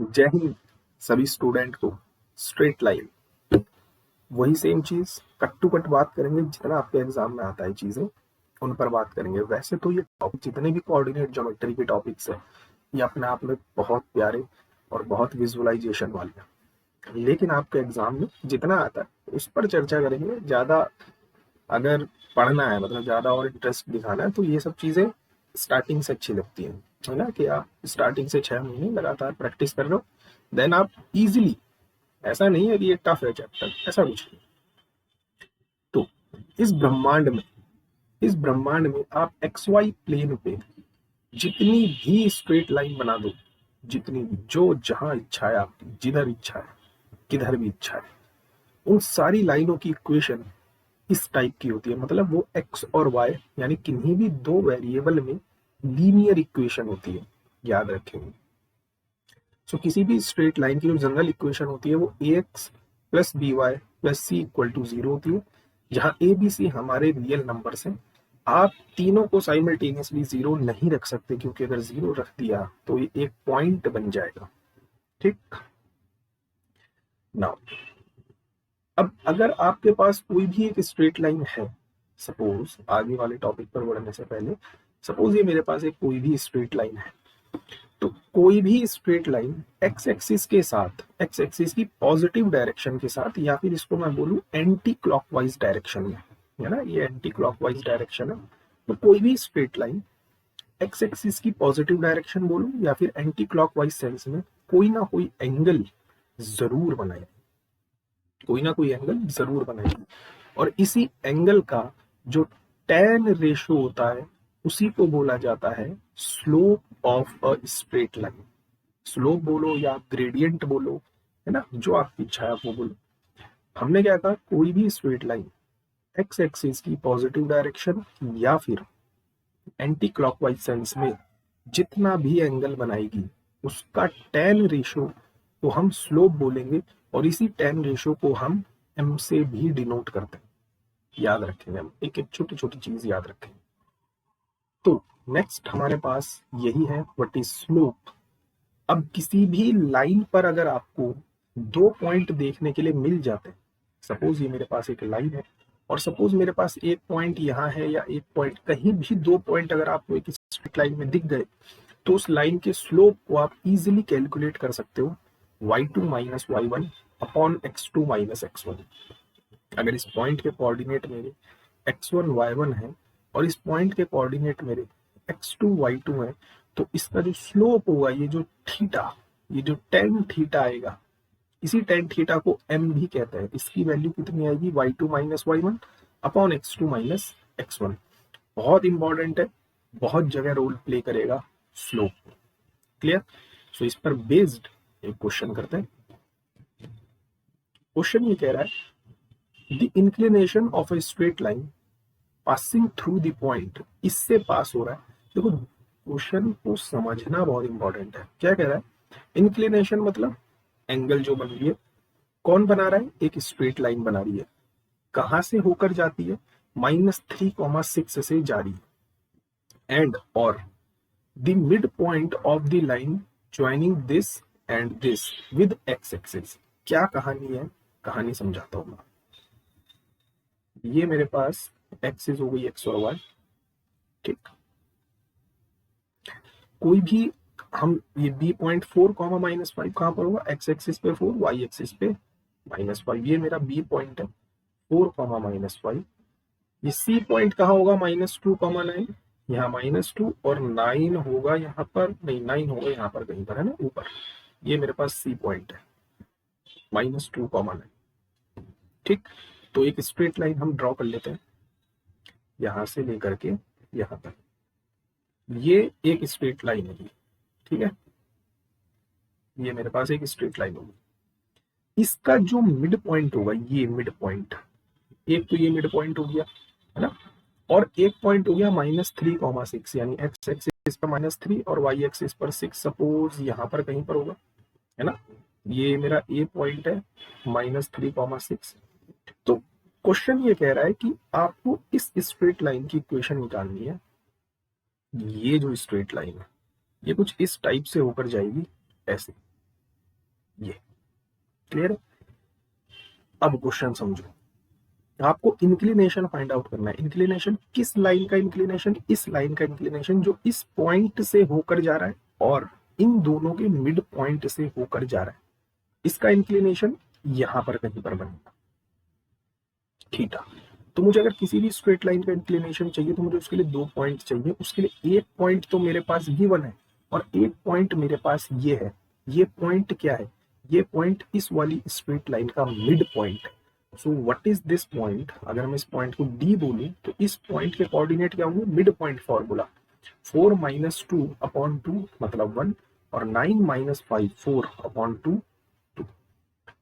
जय हिंद सभी स्टूडेंट को। स्ट्रेट लाइन वही सेम चीज कट टू कट बात करेंगे, जितना आपके एग्जाम में आता है चीजें उन पर बात करेंगे। वैसे तो ये टॉपिक जितने भी कोऑर्डिनेट ज्योमेट्री के टॉपिक्स है ये अपने आप में बहुत प्यारे और बहुत विजुअलाइजेशन वाले हैं, लेकिन आपके एग्जाम में जितना आता है उस पर चर्चा करेंगे। ज्यादा अगर पढ़ना है, मतलब ज्यादा और इंटरेस्ट दिखाना है, तो ये सब चीजें स्टार्टिंग से अच्छी लगती हैं, है ना। कि आप स्टार्टिंग से 6 महीने लगातार प्रैक्टिस कर रहे हो, देन आप इजीली, ऐसा नहीं है कि ये टफ है चैप्टर, ऐसा कुछ नहीं। तो इस ब्रह्मांड में आप एक्स वाई प्लेन पे जितनी भी स्ट्रेट लाइन बना दो, जितनी भी, जो जहां इच्छा है आपकी, जिधर इच्छा है, किधर भी इच्छा है, उन सारी लाइनों की इक्वेशन इस टाइप की होती है। मतलब वो एक्स और वाई यानी किन्हीं भी दो वेरिएबल में लीनियर इक्वेशन होती है, याद रखेंगे। सो किसी भी स्ट्रेट लाइन की जो जनरल इक्वेशन होती है वो A X plus B Y plus C equal to 0 होती है, जहां ए बी सी हमारे रियल नंबर्स हैं। आप तीनों को साइमल्टेनियसली 0 नहीं रख सकते, क्योंकि अगर 0 रख दिया तो ये एक पॉइंट बन जाएगा। ठीक ना। अब अगर आपके पास कोई भी एक स्ट्रेट लाइन है, सपोज आगे वाले टॉपिक पर बढ़ने से पहले, सपोज ये मेरे पास एक कोई भी स्ट्रेट लाइन है, तो कोई भी स्ट्रेट लाइन एक्स एक्सिस के साथ, एक्स एक्सिस की पॉजिटिव डायरेक्शन के साथ, या फिर इसको मैं बोलूं एंटी क्लॉकवाइज डायरेक्शन में, है ना, ये एंटी क्लॉकवाइज डायरेक्शन है। तो कोई भी स्ट्रेट लाइन एक्स एक्सिस की पॉजिटिव डायरेक्शन बोलूं या फिर एंटी क्लॉकवाइज सेंस में, कोई ना कोई एंगल जरूर बनाए, कोई ना कोई एंगल जरूर बनाएगी। और इसी एंगल का जो tan रेशो होता है उसी को बोला जाता है slope of a straight line. Slope बोलो या ग्रेडियंट बोलो, है ना, जो आपकी इच्छा है आप वो बोलो। हमने क्या कहा, कोई भी स्ट्रेट लाइन एक्स एक्सिस की पॉजिटिव डायरेक्शन या फिर एंटी क्लॉकवाइज सेंस में जितना भी एंगल बनाएगी उसका tan रेशो को हम स्लोप बोलेंगे, और इसी tan रेशो को हम m से भी डिनोट करते हैं। याद रखेंगे, हम एक एक छोटी छोटी चीज याद रखेंगे। तो नेक्स्ट हमारे पास यही है, व्हाट इज स्लोप। अब किसी भी लाइन पर अगर आपको दो पॉइंट देखने के लिए मिल जाते हैं, सपोज ये मेरे पास एक लाइन है और सपोज मेरे पास एक पॉइंट यहाँ है या एक पॉइंट, कहीं भी दो पॉइंट अगर आपको एक स्ट्रेट लाइन में दिख गए, तो उस लाइन के स्लोप को आप इजीली कैलकुलेट कर सकते हो y2 minus y1 upon x2 minus x1। अगर इस पॉइंट के कोऑर्डिनेट मेरे x1 y1 है और इस पॉइंट के कोऑर्डिनेट मेरे x2 y2 है, तो इसका जो स्लोप होगा, ये जो थीटा, ये जो tan थीटा आएगा, इसी tan थीटा को m भी कहते हैं। इसकी वैल्यू कितनी आएगी, y2 minus y1 upon x2 minus x1। बहुत इंपॉर्टेंट है, बहुत जगह रोल प्ले करेगा स्लोप। क्लियर। सो इस पर बेस्ड एक क्वेश्चन करते हैं। क्वेश्चन ये कह रहा है the inclination of a straight line passing through the point, इससे पास हो रहा है। देखो क्वेश्चन को समझना बहुत इंपॉर्टेंट है। क्या कह रहा है, इंक्लिनेशन मतलब एंगल जो बन रही है, कौन बना रहा है, एक स्ट्रेट लाइन बना रही है। कहां से होकर जाती है, -3,6 से जा रही है। एंड और the mid point of the line joining this and this with x axis. क्या कहानी है, कहानी समझाता हूं मैं। ये मेरे पास एक्सिस हो गई एक्स और वाई, ठीक। कोई भी हम ये बी पॉइंट 4,-5 कहां पर होगा, एक्स एक्सिस पे 4, वाई एक्सिस पे -5। ये मेरा बी पॉइंट है 4,-5। ये सी पॉइंट कहाँ होगा, -2,9, यहाँ -2 और 9 होगा यहाँ पर, नहीं 9 होगा यहाँ पर कहीं पर, है ना, ऊपर। ये मेरे पास सी पॉइंट है -2,9, ठीक। तो एक स्ट्रेट लाइन हम ड्रॉ कर लेते हैं यहां से लेकर के यहां तक। ये एक स्ट्रेट लाइन है, ठीक है। ये मेरे पास एक स्ट्रेट लाइन होगी। इसका जो मिड पॉइंट होगा, ये मिड पॉइंट, एक तो ये मिड पॉइंट हो गया, है ना, और एक पॉइंट हो गया -3,6, यानी एक्स एक्सिस पर -3 और वाई एक्सिस पर 6, सपोज यहां पर कहीं पर होगा, है ना। ये मेरा ए पॉइंट है -3,6। तो क्वेश्चन ये कह रहा है कि आपको इस स्ट्रेट लाइन की इक्वेशन निकालनी है। ये जो स्ट्रेट लाइन है ये कुछ इस टाइप से होकर जाएगी, ऐसे, ये क्लियर है। अब क्वेश्चन समझो, आपको इंक्लिनेशन फाइंड आउट करना है। इंक्लिनेशन किस लाइन का इंक्लिनेशन? इस लाइन का इंक्लिनेशन जो इस पॉइंट से होकर जा रहा है और इन दोनों के मिड पॉइंट से होकर जा रहा है, इसका इंक्लिनेशन यहां पर कहीं पर बनेगा थीटा। तो मुझे अगर किसी भी स्ट्रेट लाइन का इंक्लिनेशन चाहिए तो मुझे उसके लिए 2 पॉइंट चाहिए। उसके लिए एक पॉइंट तो मेरे पास गिवन है और एक पॉइंट मेरे पास ये है। ये पॉइंट क्या है? ये पॉइंट इस वाली स्ट्रेट लाइन का मिड पॉइंट है। So what is this point? अगर मैं इस पॉइंट को डी बोलूं तो इस पॉइंट के कोऑर्डिनेट क्या होंगे? मिड पॉइंट फॉर्मूला 4 - 2 अपॉन 2 मतलब 1 और 9 - 5 4 अपॉन 2 2।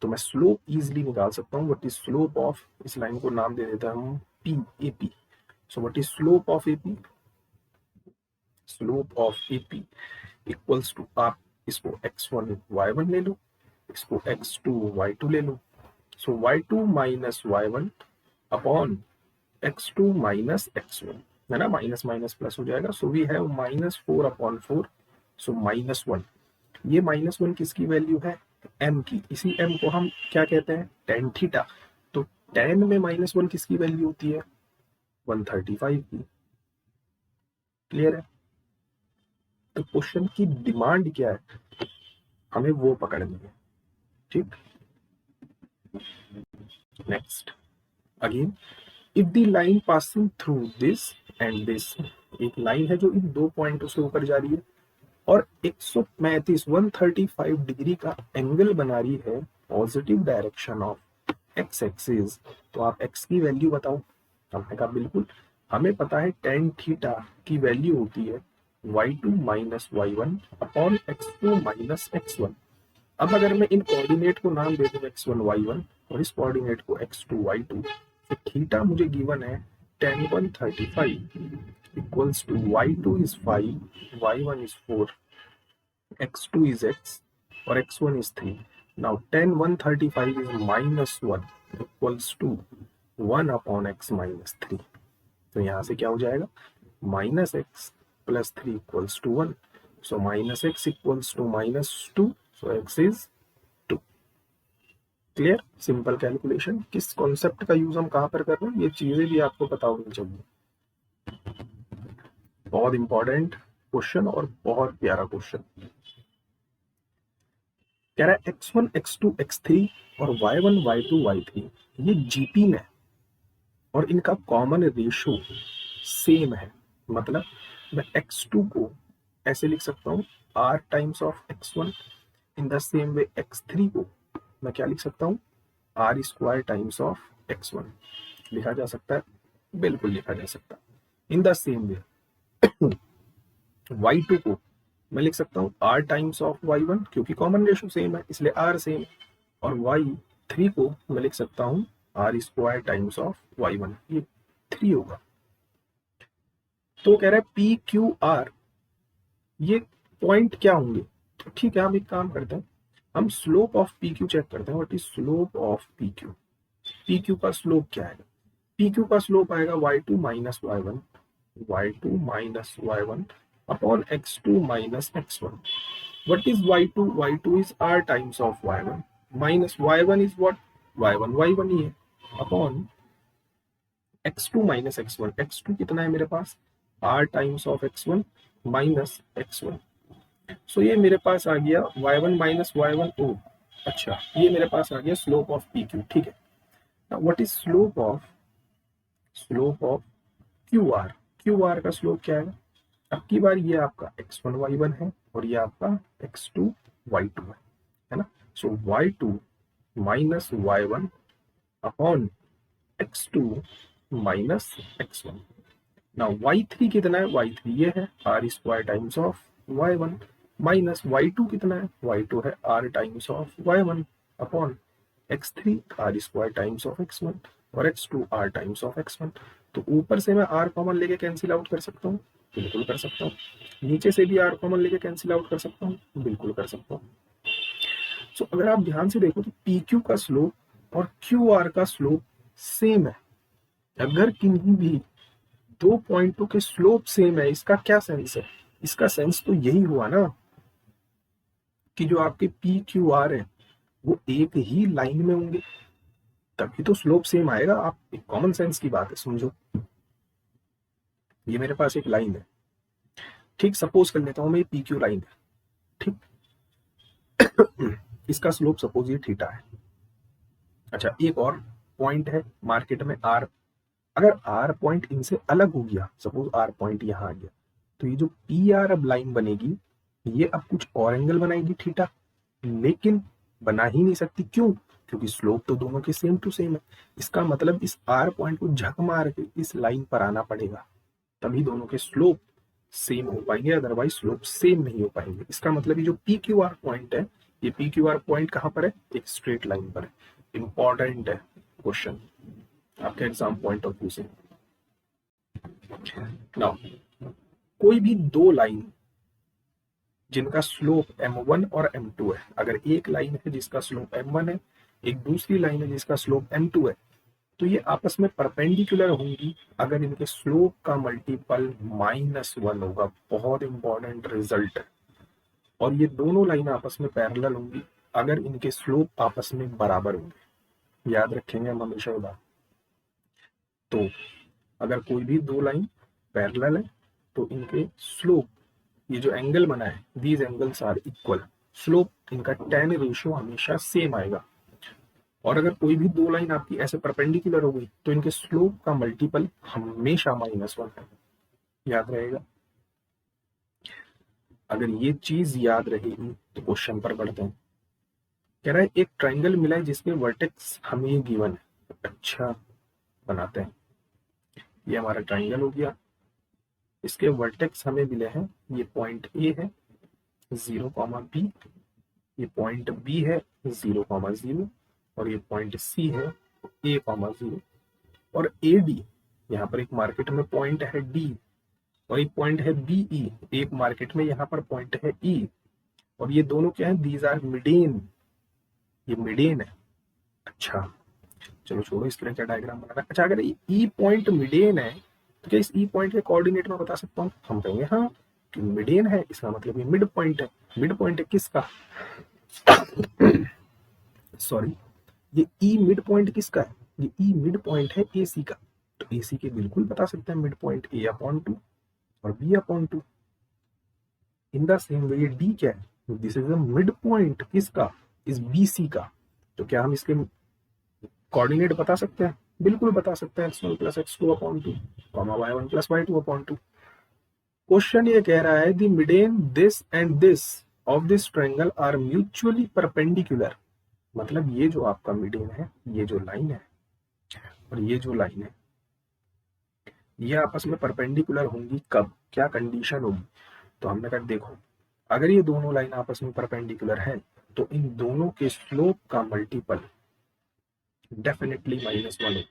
तो मैं स्लोप इजिली निकाल सकता हूँ। व्हाट इज स्लोप ऑफ, इस लाइन को नाम दे देता हूँ P, AP. So what is slope of AP? Slope of AP equals to, आप इसको x1 y1 ले लो, इसको x2 y2 ले लो। सो y2 minus y1 upon x2 minus x1, है ना, माइनस माइनस प्लस हो जाएगा। सो वी हैव -4 अपॉन 4, सो -1। ये -1 किसकी वैल्यू है? m की। इसी m को हम क्या कहते हैं? tan theta. तो tan में -1 किसकी वैल्यू होती है? 135 की। क्लियर है। तो क्वेश्चन की डिमांड क्या है, हमें वो पकड़नी है। ठीक, next again, if the line passing through this and this, एक लाइन है जो इन दो पॉइंटों से होकर जा रही है और 135 डिग्री का एंगल बना रही है positive direction of x axis. तो आप एक्स की वैल्यू बताओ। हमने कहा बिल्कुल, हमें पता है tan थीटा की वैल्यू होती है y2 minus y1 upon x2 minus x1। अब अगर मैं इन कोऑर्डिनेट को नाम दे दूं x1 y1 और इस कोऑर्डिनेट को x2 y2, तो थीटा मुझे गिवन है tan 135 equals to y2 is 5, y1 is 4, x2 is x और x1 is 3. Now tan 135 is -1 equals to 1 upon x minus 3. तो यहाँ से क्या हो जाएगा? -x plus 3 equals to 1. So -x equals to -2. So x is 2. Clear? Simple calculation. किस concept का use हम कहाँ पर कर रहे हैं, ये चीजें भी आपको पता होनी चाहिए। बहुत इंपॉर्टेंट क्वेश्चन और बहुत प्यारा क्वेश्चन। कह रहा है x1 x2 x3 और y1 y2 y3 ये जीपी में और इनका कॉमन रेशो सेम है। मतलब मैं x2 को ऐसे लिख सकता हूँ r times of x1, in the same way x3 को मैं क्या लिख सकता हूँ? r square times of x1। लिखा जा सकता है, बिल्कुल लिखा जा सकता है। इन द सेम वे y2 को मैं लिख सकता हूँ r टाइम्स ऑफ y1, क्योंकि कॉमन रेशो सेम है इसलिए r सेम। और y3 को मैं लिख सकता हूँ r square times of y1, ये 3 होगा। तो कह रहा है पी क्यू आर ये पॉइंट क्या होंगे? तो ठीक है, हम एक काम करते हैं, हम slope of P Q check करते हैं। What is slope of P Q? P Q का स्लोप क्या है? पी क्यू का स्लोप आएगा y2 minus y1 upon x2 minus x1। What is y2? y2 is r times of y1 minus y1 is what? y1 ही है upon x2 minus x1। x2 कितना है मेरे पास? r times of x1 minus x1। सो ये मेरे पास आ गया y1 minus y1। ओ अच्छा, ये मेरे पास आ गया स्लोप ऑफ पी क्यू। ठीक है, what is slope of Q R? Q R का स्लोप क्या है? अब की बार ये आपका x1 y1 है और ये आपका x2 y2 है ना। सो y2 minus y1 upon x2 minus x1। Now y3 कितना है? y3 ये है r square times of y1 minus y2 कितना है? y2 है r times of y1 upon x3 r square times of x1 और x2 r times of x1। तो ऊपर से मैं r कॉमन लेके कैंसिल आउट कर सकता हूँ, बिल्कुल कर सकता हूँ। नीचे से भी r कॉमन लेके कैंसिल आउट कर सकता हूँ, बिल्कुल कर सकता हूँ। सो अगर आप ध्यान से देखो तो pq का स्लोप और qr का स्लोप सेम है। अगर किन्हीं भी दो पॉइंटों के स्लोप सेम है, इसका क्या सेंस है? इसका सेंस तो यही हुआ ना कि जो आपके पी क्यू आर है वो एक ही लाइन में होंगे तभी तो स्लोप सेम आएगा। आप एक कॉमन सेंस की बात है, समझो। ये मेरे पास एक लाइन है, ठीक, सपोज कर लेता हूं मैं ये पी क्यू लाइन है, ठीक। इसका स्लोप सपोज ये थीटा है। अच्छा, एक और पॉइंट है मार्केट में आर। अगर आर पॉइंट इनसे अलग हो गया, सपोज आर पॉइंट यहां आ गया, तो ये जो पी आर अब लाइन बनेगी, ये अब कुछ और एंगल बनाएगी थीटा, लेकिन बना ही नहीं सकती। क्यों? क्योंकि स्लोप तो दोनों के सेम टू सेम है। इसका मतलब इस आर पॉइंट को झक मार के इस लाइन पर आना पड़ेगा, तभी दोनों के स्लोप सेम हो पाएंगे, अदरवाइज स्लोप सेम नहीं हो पाएंगे। इसका मतलब ये जो पी क्यू आर पॉइंट है, ये पी क्यू आर पॉइंट कहां पर है? एक स्ट्रेट लाइन पर है। इंपॉर्टेंट है क्वेश्चन आपके एग्जाम पॉइंट ऑफ व्यू से। नाउ, कोई भी दो लाइन जिनका स्लोप m1 और m2 है, अगर एक लाइन है जिसका स्लोप m1 है, एक दूसरी लाइन है जिसका स्लोप m2 है, तो ये आपस में परपेंडिकुलर होंगी अगर इनके स्लोप का मल्टीपल -1 होगा। बहुत इंपॉर्टेंट रिजल्ट है। और ये दोनों लाइन आपस में पैरेलल होंगी अगर इनके स्लोप आपस में बराबर होंगे। याद रखेंगे हम हमेशा ये बात। तो अगर कोई भी दो लाइन पैरेलल है तो इनके स्लोप, ये जो एंगल बना है, these angles are equal, slope इनका tan रेशियो हमेशा सेम आएगा। और अगर कोई भी दो लाइन आपकी ऐसे परपेंडिकुलर हो गई तो इनके स्लोप का मल्टीपल हमेशा -1 है। याद रहेगा। अगर ये चीज याद रहेगी तो क्वेश्चन पर बढ़ते हैं। कह रहा है एक ट्राइंगल मिला है जिसके वर्टेक्स हमें ये गिवन है। अच्छा, बनाते हैं। ये हमारा ट्राइंगल हो गया, इसके वर्टेक्स हमें मिले हैं, ये पॉइंट ए है 0,b, ये पॉइंट बी है 0,0, और ये पॉइंट सी है a,0, और ए डी, यहाँ पर एक मार्केट में पॉइंट है डी, और एक पॉइंट है बी ई, एक मार्केट में यहाँ पर पॉइंट है ई, और ये दोनों क्या है? दीज आर मिडेन, ये मिडेन है। अच्छा, चलो छोड़ो, इस तरह का डायग्राम बनाना। अच्छा, अगर ई पॉइंट मिडेन है तो क्या इस ई पॉइंट के कोऑर्डिनेट में बता सकता हूँ? हम कहेंगे हाँ कि मिडेन है, इसका मतलब ये मिड पॉइंट है। मिड पॉइंट है किसका? सॉरी, ये ई मिड पॉइंट किसका है? ये ई मिड पॉइंट है ए सी का। तो ए सी के बिल्कुल बता सकते हैं मिड पॉइंट a/2 और b/2। इन द सेम वे ये डी क्या है? This is the mid point किसका? इस बी सी का। तो क्या हम इसके कोऑर्डिनेट बता सकते हैं? बिल्कुल बता सकते हैं, x1 + x2/2, y1 + y2/2। Question ये कह रहा है the median this and this of this triangle are mutually perpendicular. मतलब ये जो आपका मिडेन है, ये जो लाइन है और ये जो लाइन है, ये आपस में परपेंडिकुलर होंगी कब? क्या कंडीशन होगी? तो हमने कहा देखो, अगर ये दोनों लाइन आपस में परपेंडिकुलर है तो इन दोनों के स्लोप का मल्टीपल डेफिनेटली -1 हो।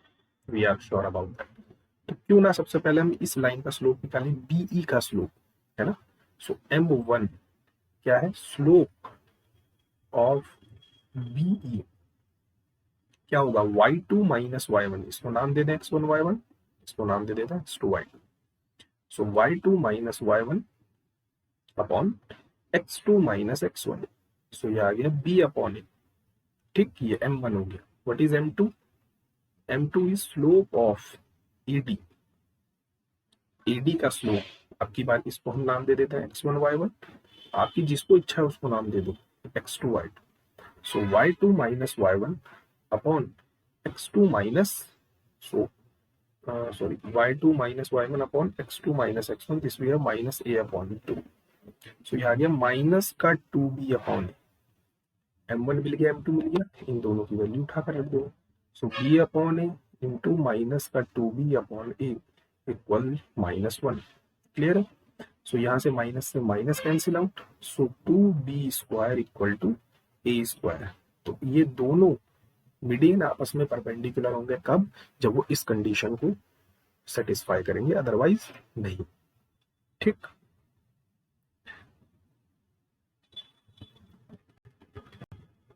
We are sure about that. तो क्यों ना सबसे पहले हम इस लाइन का स्लोप निकालें, बीई का स्लोप, है ना। सो m1 क्या है? स्लोप ऑफ बीई क्या होगा? y2 - y1। इसको नाम दे दें x1 y1, इसको नाम दे देते हैं x2 y2। So y2 - y1 upon x2 - x1। सो ये आ गया b/a। ठीक, ये m1 हो गया। What is m2? m2 is slope of ed, ed का स्लोप। अब की बार इसको हम नाम दे देते हैं x1 y1, आपकी जिसको इच्छा है उसको नाम दे दो x2 y2। So y2 - y1 upon x2 minus, so sorry, y2 - y1 upon x2 - x1, this we have -a/2। So ये आ गया माइनस का 2b/a। m1 मिल गया, m2 मिल गया, इन दोनों की वैल्यू उठाकर रख दो। सो b/a इंटू माइनस का 2b/a इक्वल -1। क्लियर है? सो यहाँ से माइनस से minus cancel out, so 2b² equal to a²। तो ये दोनों मिडेन आपस में परपेंडिकुलर होंगे कब? जब वो इस कंडीशन को सेटिस्फाई करेंगे, अदरवाइज नहीं। ठीक,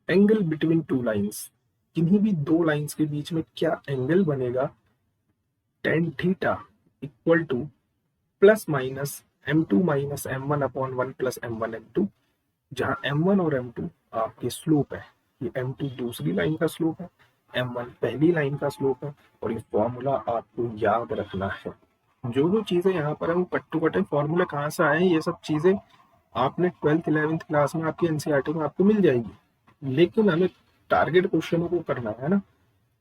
एंगल बिटवीन टू लाइंस, किन्हीं भी दो लाइंस के बीच में क्या एंगल बनेगा? tan theta equal to ±m2 - m1/1 + m1 m2, जहां m1 और m2 आपके स्लोप है। ये M2 दूसरी लाइन का स्लोप है, M1 पहली लाइन का स्लोप है, और ये फॉर्मूला आपको याद रखना है। जो जो चीजें यहाँ पर है वो कट टू कट है। फॉर्मूला कहाँ से आए हैं, ये सब चीजें आपने 12th 11th क्लास में आपकी एनसीईआरटी में आपको मिल जाएगी, लेकिन हमें टारगेट क्वेश्चनों को करना है ना,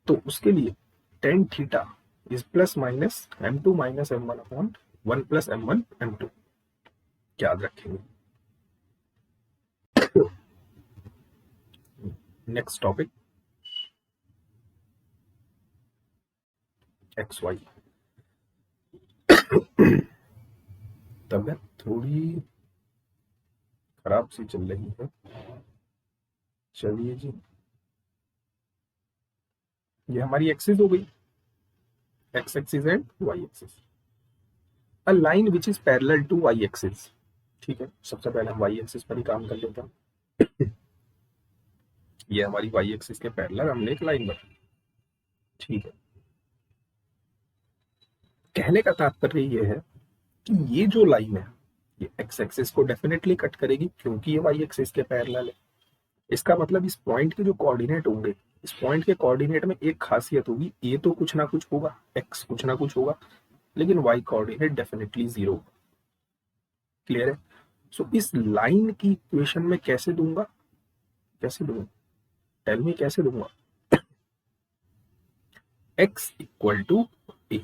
तो उसके लिए tan theta is plus minus M2 minus M1 upon 1 plus M1 M2 याद रखेंगे। Next topic XY। तबीयत थोड़ी खराब सी चल रही है। चलिए जी, ये हमारी एक्सिस हो गई, x axis and y axis. A line which is parallel to y axis. ठीक है, सबसे पहले हम y एक्सिस पर ही काम कर लेते हैं। ये हमारी y एक्सिस के पैरेलल हमने एक लाइन बनाई। ठीक है, कहने का तात्पर्य ये है कि ये जो लाइन है ये x एक्सिस को डेफिनेटली कट करेगी क्योंकि ये y एक्सिस के पैरेलल है। इसका मतलब इस पॉइंट के जो कोऑर्डिनेट होंगे, इस पॉइंट के कोऑर्डिनेट में एक खासियत होगी, ये तो कुछ ना कुछ होगा, x कुछ ना कुछ होगा, लेकिन y कोऑर्डिनेट डेफिनेटली 0। क्लियर है? सो इस लाइन की इक्वेशन में कैसे दूंगा, कैसे दूंगा, टेल मी कैसे दूंगा। x इक्वल टू ए,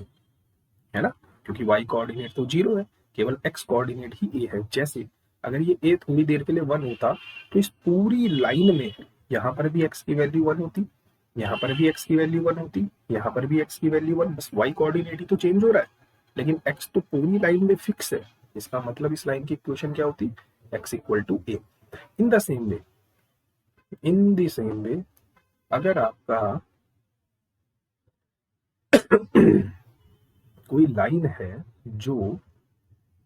है ना, क्योंकि y कोऑर्डिनेट तो 0 है, केवल x कोऑर्डिनेट ही a है। जैसे अगर ये a थोड़ी देर के लिए 1 होता तो इस पूरी लाइन में यहाँ पर भी x की वैल्यू 1 होती, यहाँ पर भी x की वैल्यू 1 होती, यहाँ पर भी x की वैल्यू 1, बस y कोऑर्डिनेट ही तो चेंज हो रहा है, लेकिन x तो पूरी लाइन में फिक्स है। इसका मतलब इस लाइन की इक्वेशन क्या होती, x equal to a। In the same way, in the same way अगर आपका कोई लाइन है जो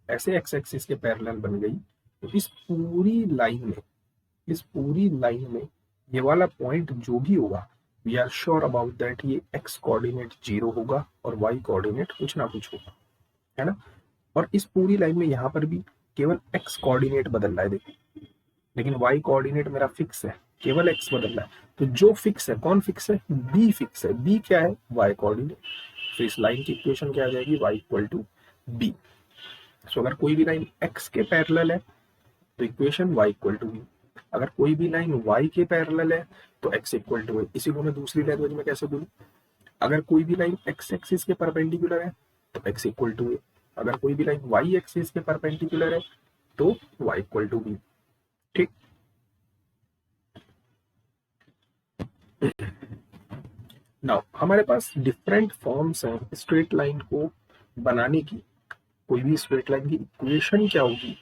ऐसे x एक्सिस के पैरेलल बन गई, तो इस पूरी लाइन में, इस पूरी लाइन में ये वाला पॉइंट जो भी होगा, we are sure about that ये x कोऑर्डिनेट 0 होगा और y कोऑर्डिनेट कुछ ना कुछ होगा, है ना। और इस पूरी लाइन में यहाँ पर भी केवल x कोऑर्डिनेट बदल रहा है, देखो, लेकिन y कोऑर्डिनेट मेरा फिक्स है, केवल x बदल रहा है। तो जो फिक्स है, कौन फिक्स है, b फिक्स है। b क्या है, y कोऑर्डिनेट। तो इस लाइन की इक्वेशन क्या आ जाएगी, y equal to b। So अगर कोई भी लाइन x के पैरेलल है तो equation y equal to b। अगर कोई भी लाइन y के पैरेलल है तो x इक्वल टू a। इसी को मैं दूसरी लैंग्वेज में कैसे बोलूं, अगर कोई भी लाइन x एक्सिस के परपेंडिकुलर है तो x इक्वल टू a। अगर कोई भी लाइन y एक्सिस के परपेंडिकुलर है तो y इक्वल टू b। ठीक, नाउ हमारे पास डिफरेंट फॉर्म्स हैं स्ट्रेट लाइन को बनाने की। कोई भी स्ट्रेट लाइन की इक्वेशन क्या होगी,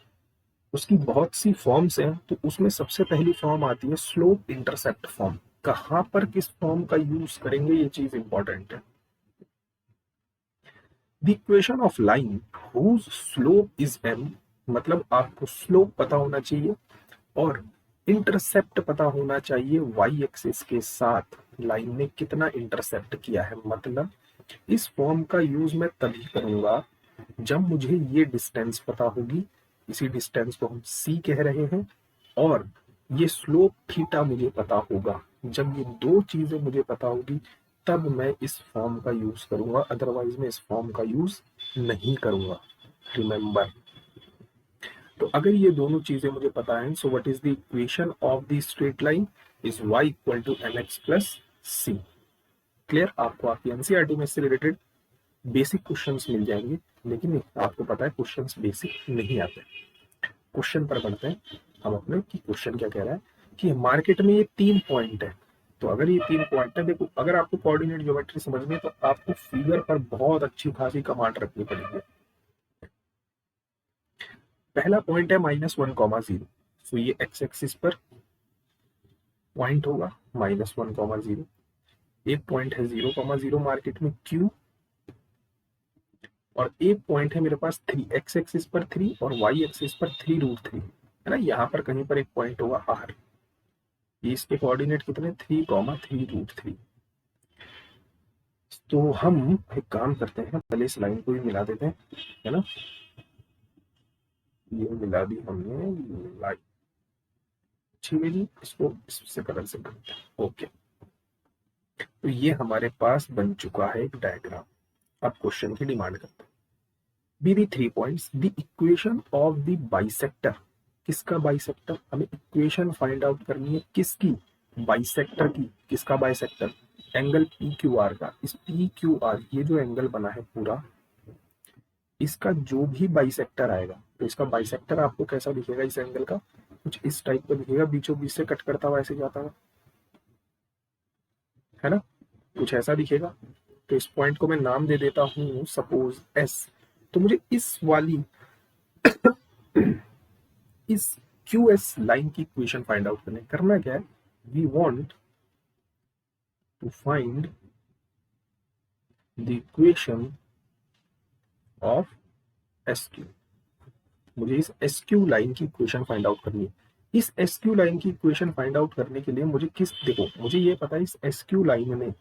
उसकी बहुत सी फॉर्म्स हैं, तो उसमें सबसे पहली फॉर्म आती है स्लोप इंटरसेप्ट फॉर्म। कहां पर किस फॉर्म का यूज करेंगे ये चीज इंपॉर्टेंट है। The equation of line whose slope is m, मतलब आपको स्लोप पता होना चाहिए और इंटरसेप्ट पता होना चाहिए y एक्सिस के साथ लाइन ने कितना इंटरसेप्ट किया है। मतलब इस फॉर्म का यूज मैं तभी करूंगा जब मुझे ये डिस्टेंस पता होगी, इसी डिस्टेंस को हम c कह रहे हैं, और ये स्लोप थीटा मुझे पता होगा। जब ये दो चीजें मुझे पता होगी तब मैं इस फॉर्म का यूज करूंगा, अदरवाइज मैं इस फॉर्म का यूज नहीं करूंगा। रिमेंबर, तो अगर ये दोनों चीजें मुझे पता है, so what is the equation of the straight line is y equal to mx plus c। Clear, आपको आपकी एनसीईआरटी में इससे रिलेटेड बेसिक क्वेश्चंस मिल जाएंगे, लेकिन आपको पता है क्वेश्चंस बेसिक नहीं आते। क्वेश्चन पर बढ़ते हैं हम अपने कि क्वेश्चन क्या कह रहा है कि मार्केट में ये 3 पॉइंट है। तो अगर ये 3 पॉइंट है, देखो अगर आपको कोऑर्डिनेट ज्योमेट्री समझनी है तो आपको फिगर पर बहुत अच्छी खासी कमांड रखनी पड़ेगी। पहला पॉइंट है -1,0। तो ये x एक्सिस पर पॉइंट होगा -1,0। एक पॉइंट है 0,0 मार्केट में Q, और एक पॉइंट है मेरे पास 3, x एक्सिस पर 3 और y एक्सिस पर 3√3, है ना। यहाँ पर कहीं पर एक पॉइंट होगा R। ये इसके कोऑर्डिनेट कितने, 3,3√3। तो हम एक काम करते हैं, पहले इस लाइन को भी मिला देते हैं, है ना। ये मिला दी हमने लाइन, अच्छी इमेज, इसको इससे कलर से करते हैं। ओके, तो ये हमारे पास बन चुका है एक डायग्राम। अब क्वेश्चन की डिमांड करते हैं। Be the 3 points, the equation of the bisector. किसका बाइसेक्टर? हमें इक्वेशन फाइंड आउट करनी है। किसकी? बाइसेक्टर की। किसका bisector? Angle P Q R का। इस पी क्यू आर, ये जो एंगल बना है पूरा, इसका जो भी बाइसेक्टर आएगा, तो इसका बाइसेक्टर आपको कैसा दिखेगा? इस एंगल का कुछ इस टाइप का दिखेगा, बीचों बीच से कट करता हुआ ऐसे जाता हुआ, है ना, कुछ ऐसा दिखेगा। तो इस पॉइंट को मैं नाम दे देता हूं सपोज एस। तो मुझे इस वाली इस क्यू एस लाइन की इक्वेशन फाइंड आउट करना क्या है? We want to find the equation of S Q. मुझे इस एस क्यू लाइन की इक्वेशन फाइंड आउट करनी है। इस एस क्यू लाइन की इक्वेशन फाइंड आउट करने के लिए मुझे देखो, मुझे ये पता है इस एस क्यू लाइन में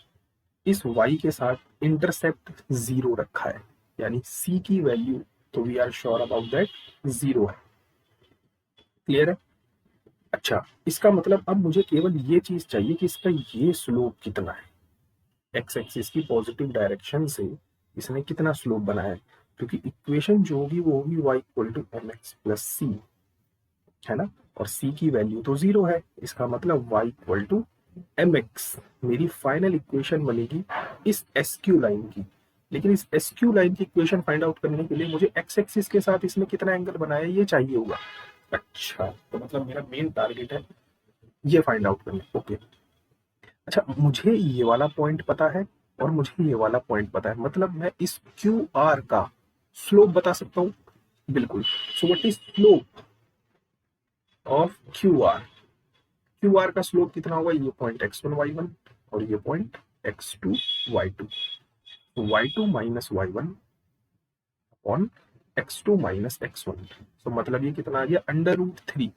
इस y के साथ इंटरसेप्ट 0 रखा है, यानी c की वैल्यू, तो we are sure about that 0 है। क्लियर है? अच्छा, इसका मतलब अब मुझे केवल ये चीज चाहिए कि इसका ये स्लोप कितना है, एक्स एक्सिस की पॉजिटिव डायरेक्शन से इसने कितना स्लोप बनाया है, क्योंकि इक्वेशन जो होगी वो होगी y equal to M X plus C, है ना, और c की वैल्यू तो 0 है। इसका मतलब y equal to M x मेरी फाइनल इक्वेशन बनेगी इस एस क्यू लाइन की। लेकिन इस एस क्यू लाइन की इक्वेशन फाइंड आउट करने के लिए मुझे एक्स एक्सिस के साथ इसमें कितना एंगल बनाया ये चाहिए होगा। अच्छा, तो मतलब मेरा मेन टारगेट है ये फाइंड आउट करना। ओके, अच्छा, मुझे ये वाला पॉइंट पता है और मुझे ये वाला पॉइंट पता है, मतलब मैं इस क्यू आर का स्लोप बता सकता हूँ। बिल्कुल। सो what is slope of Q R? Q R का स्लोप कितना होगा? ये पॉइंट x1 y1 और ये पॉइंट x2 y2। तो y2 minus y1 upon x2 minus x1। तो मतलब ये कितना आ गया? Under root 3।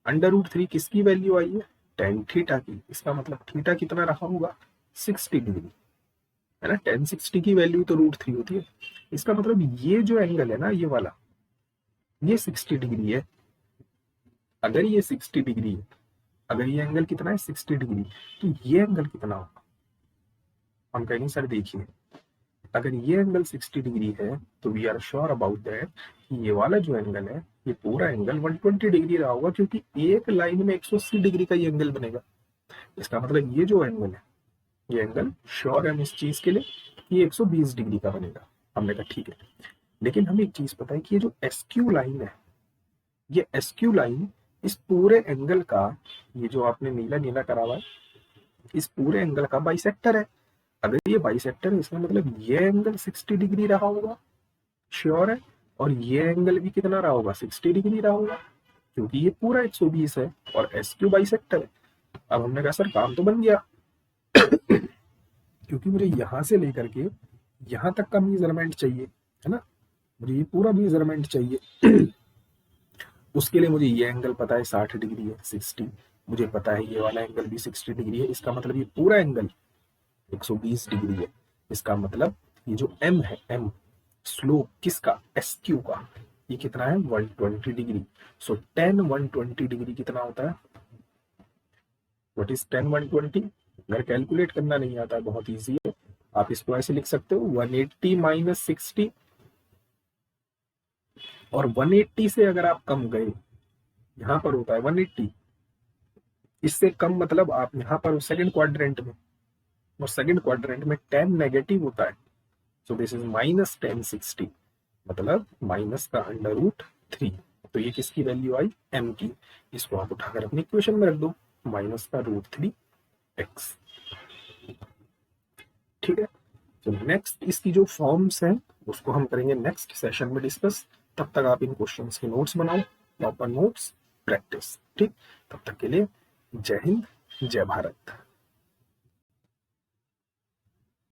अंडर रूट 3 किसकी वैल्यू आई है? टेन थीटा की। इसका मतलब थीटा कितना रहा होगा? 60 डिग्री, है ना। टेन 60 की वैल्यू तो रूट 3 होती है। इसका मतलब ये जो एंगल है ना, ये वाला, ये 60 डिग्री है। अगर ये 60 डिग्री है, अगर ये एंगल कितना है? 60 डिग्री, तो ये एंगल कितना होगा? हम कहेंगे सर देखिए, अगर ये एंगल 60 डिग्री है तो we are sure about that कि ये वाला जो एंगल है, ये पूरा एंगल 120 डिग्री रहा होगा, क्योंकि एक लाइन में 180 डिग्री का ये एंगल बनेगा। इसका मतलब ये जो एंगल है, ये एंगल श्योर है हम इस चीज के लिए कि ये 120 डिग्री का बनेगा। हमने कहा ठीक है, लेकिन हमें एक चीज पता है कि ये जो एसक्यू लाइन है, ये एसक्यू लाइन इस पूरे एंगल का, ये जो आपने नीला नीला करा हुआ है, इस पूरे एंगल का बाइसेक्टर है। अगर ये बाइसेक्टर है, इसका मतलब ये एंगल 60 डिग्री रहा होगा, श्योर है, और ये एंगल भी कितना रहा होगा? 60 डिग्री रहा होगा, क्योंकि ये पूरा 120 है और एस क्यू बाइसेक्टर है। अब हमने कहा सर काम तो बन गया, क्योंकि मुझे यहां से लेकर के यहां तक का मेजरमेंट चाहिए, है ना, मुझे ये पूरा मेजरमेंट चाहिए। उसके लिए मुझे ये एंगल पता है 60 डिग्री है, 60, मुझे पता है ये वाला एंगल भी 60 डिग्री है। इसका मतलब ये पूरा एंगल 120 डिग्री है। इसका मतलब ये जो m है, m स्लोप किसका? एस क्यू का, ये कितना है? 120 डिग्री। सो 10 120 डिग्री कितना होता है? What is 10 120? अगर कैलकुलेट करना नहीं आता है, बहुत इजी है, आप इसको ऐसे लिख सकते हो 180 माइनस 60, और 180 से अगर आप कम गए, यहां पर होता है 180, इससे कम मतलब आप यहां पर सेकंड क्वाड्रेंट में, और सेकंड क्वाड्रेंट में 10 नेगेटिव होता है, सो दिस इज माइनस 1060, मतलब माइनस का अंडर रूट 3। तो ये किसकी वैल्यू आई? m की। इसको आप उठाकर अपनी इक्वेशन में रख दो, माइनस का रूट 3 x। ठीक है, तो नेक्स्ट इसकी जो फॉर्म्स हैं उसको हम करेंगे नेक्स्ट सेशन में डिस्कस। तब तक आप इन क्वेश्चंस के नोट्स बनाओ, प्रॉपर नोट्स, प्रैक्टिस। ठीक, तब तक के लिए जय हिंद, जय भारत।